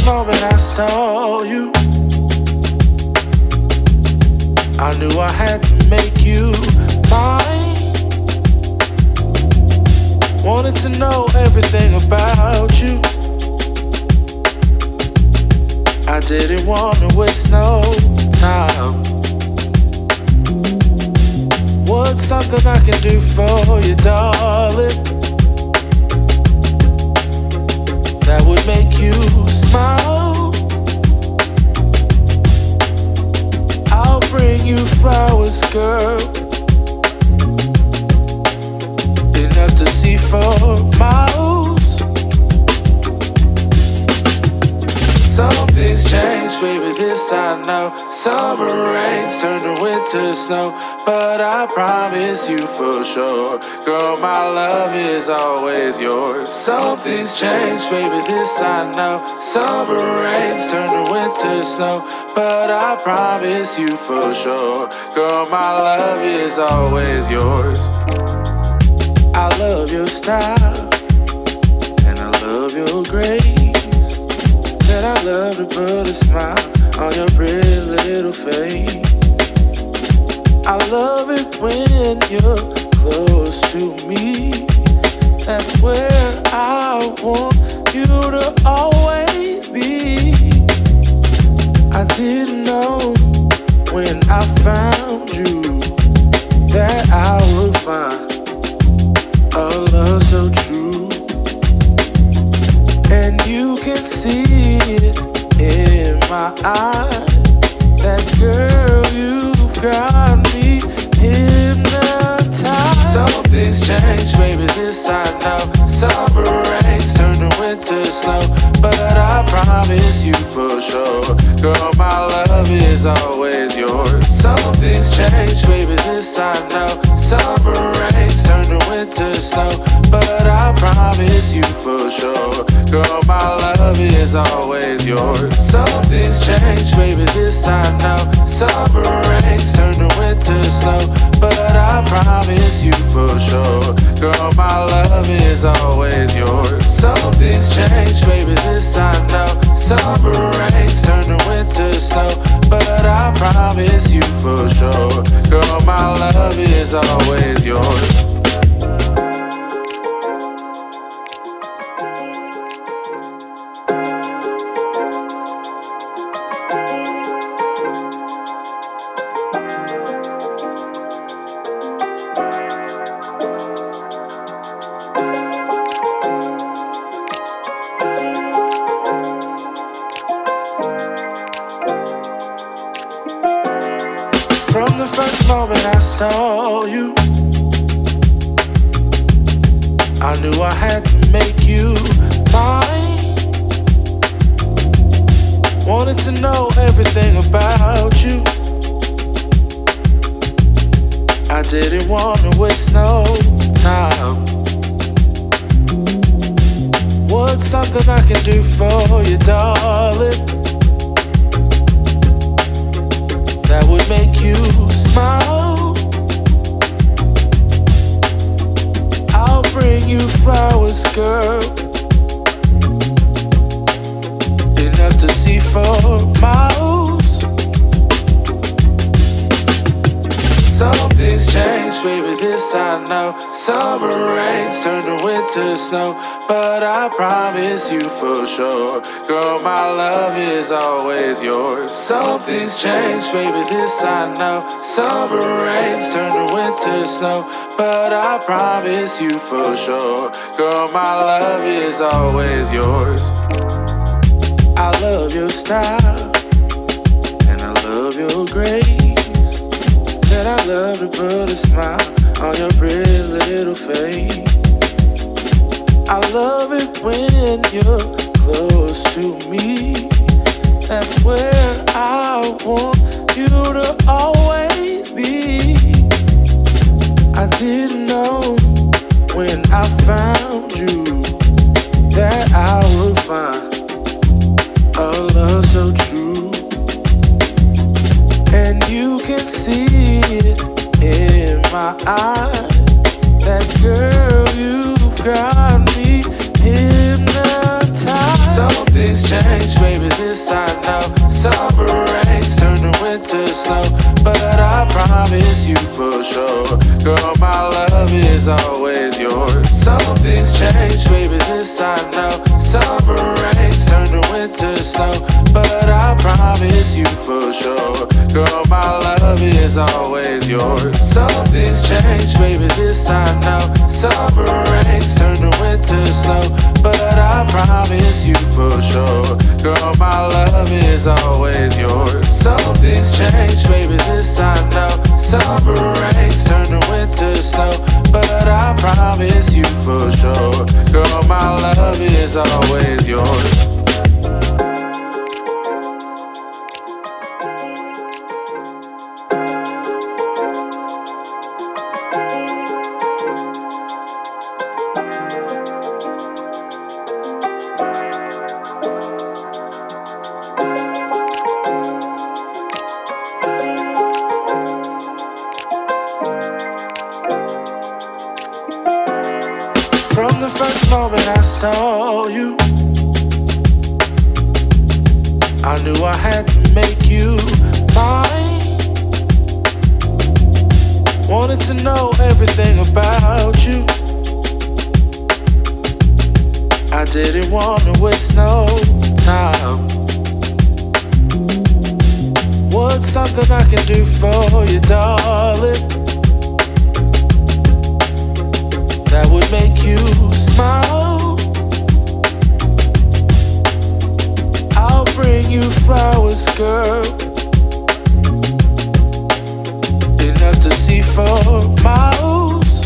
moment I saw you, I knew I had to make you mine. Wanted to know everything about you. I didn't want to waste no time. What's something I can do for you, darling, that would make you smile? I'll bring you flowers, girl, enough to see for miles. Something's changed, baby, this I know. Summer rains turn to winter snow, but I promise you for sure, girl, my love is always yours. Something's changed, baby, this I know. Summer rains turn to winter snow, but I promise you for sure, girl, my love is always yours. I love your style, and I love your grace. Said I love to put a smile on your pretty little face. I love it when you're close to me. That's where I want you to always be. I didn't know when I found you that I would find a love so true. And you can see it in my eyes, that girl, you've got me hypnotized. Something's changed, baby, this I know. Summer rains turn to winter snow, but I promise you for sure, girl, my love is always yours. Something's changed, baby, this I know. Summer rains turn to winter snow, but I promise you for sure, girl, my love is always yours. Something's changed, baby, this I know. Summer rains turn to winter snow, but I promise you for sure, girl, my love is always yours. Something's changed, baby, this I know. Summer rains turn to winter snow, but I promise you for sure, girl, my love is always yours. From the first moment I saw you, I knew I had to make you mine. Wanted to know everything about you. I didn't want to waste no time. What's something I can do for you, darling, that would make you smile? I'll bring you flowers, girl, enough to see for miles. Something's changed, baby, this I know. Summer rains turn to winter snow, but I promise you for sure, girl, my love is always yours. Something's changed, baby, this I know. Summer rains turn to winter snow, but I promise you for sure, girl, my love is always yours. I love your style, and I love your grace. Said I love to put a smile on your pretty little face. I love it when you're close to me. That's where I want you to always be. I didn't know when I found you that I would find a love so true. And you can see it in my eyes, that girl, you've got me hypnotized. Something's change, baby, this I know. Summer rains turn to winter snow, but I promise you for sure, girl, my love is always yours. Some things change, baby, this I know. Summer rains turn to winter snow, but I promise you for sure, girl, my love is always yours. Some things change, baby, this I know. Summer rains turn to winter snow, but I promise you for sure, girl, my love is always yours. Some things change, baby, this I know. Summer rains turn to winter snow, but I promise you for sure, girl, my love is always yours. From the first moment I saw you, I knew I had to make you mine. Wanted to know everything about you. I didn't want to waste no time. What's something I can do for you, darling, that would make you smile? I'll bring you flowers, girl, enough to see for miles.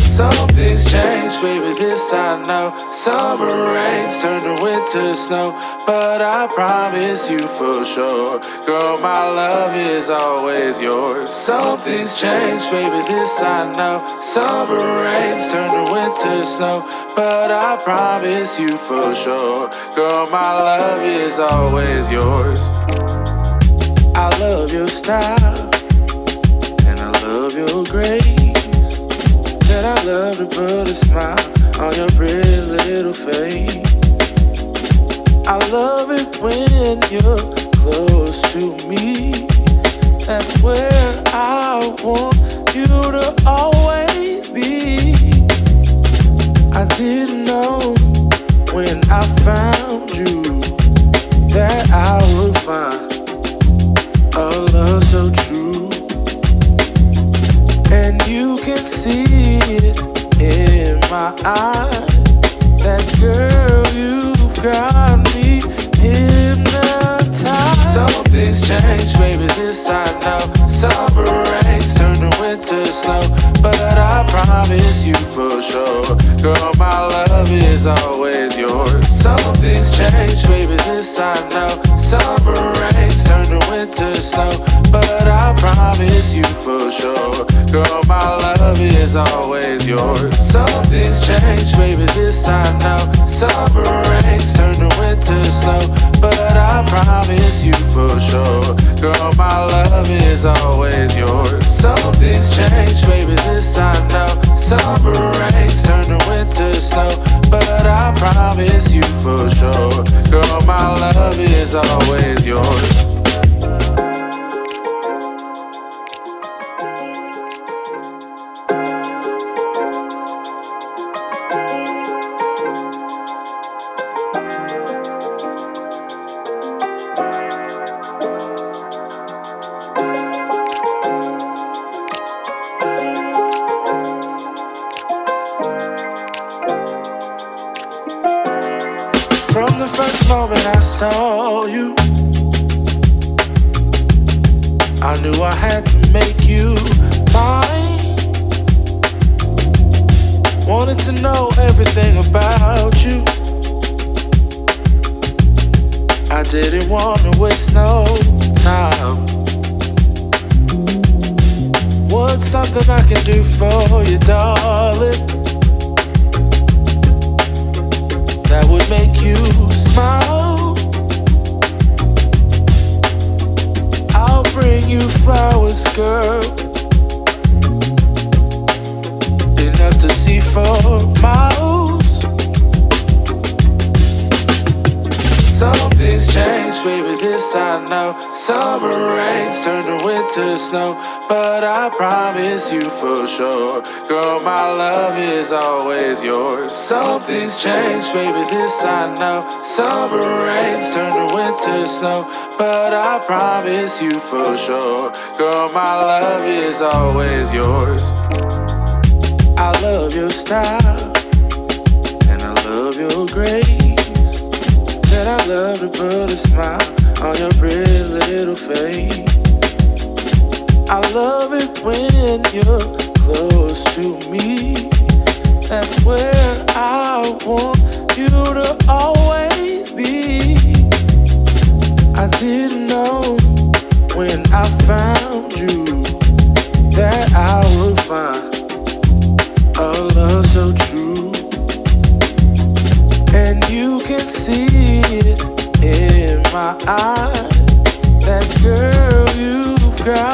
Some things change, baby, this I know. Summer rains turn to winter snow, but I promise you for sure, girl, my love is always yours. Some things change, baby, this I know. Summer rains turn to winter snow, but I promise you for sure, girl, my love is always yours. I love your style, and I love your grace. Said I love to put a smile on your pretty little face. I love it when you're close to me. That's where I want you to always be. I didn't know when I found you that I would find a love so true. And you can see it in my eyes, that girl, you've got me hypnotized. Some things change, baby, this I know. Summer rains turn to winter snow, but I promise you for sure, girl, my love is always yours. Some things change, baby, this I know. Summer rains turn to winter snow, but I promise you for sure, girl, my love is always yours. Some things change, baby, this I know. Summer rains turn to winter snow, but I promise you for sure, girl, my love is always yours. Some things change, baby, this I know. Summer rains turn to winter snow, but I promise you for sure, girl, my love is always yours. From the first moment I saw you, I knew I had to make you mine. Wanted to know everything about you. I didn't want to waste no time. What's something I can do for you, darling, that would make you smile? I'll bring you flowers, girl, enough to see for miles. Something's changed, baby, this I know. Summer rains turn to winter snow, but I promise you for sure, girl, my love is always yours. Something's changed, baby, this I know. Summer rains turn to winter snow, but I promise you for sure, girl, my love is always yours. I love your style, and I love your grace. Said I love to put a smile on your pretty little face. I love it when you're close to me. That's where I want you to always be. I didn't know when I found you that I would find a love so true. And you can see it in my eyes, that girl you've got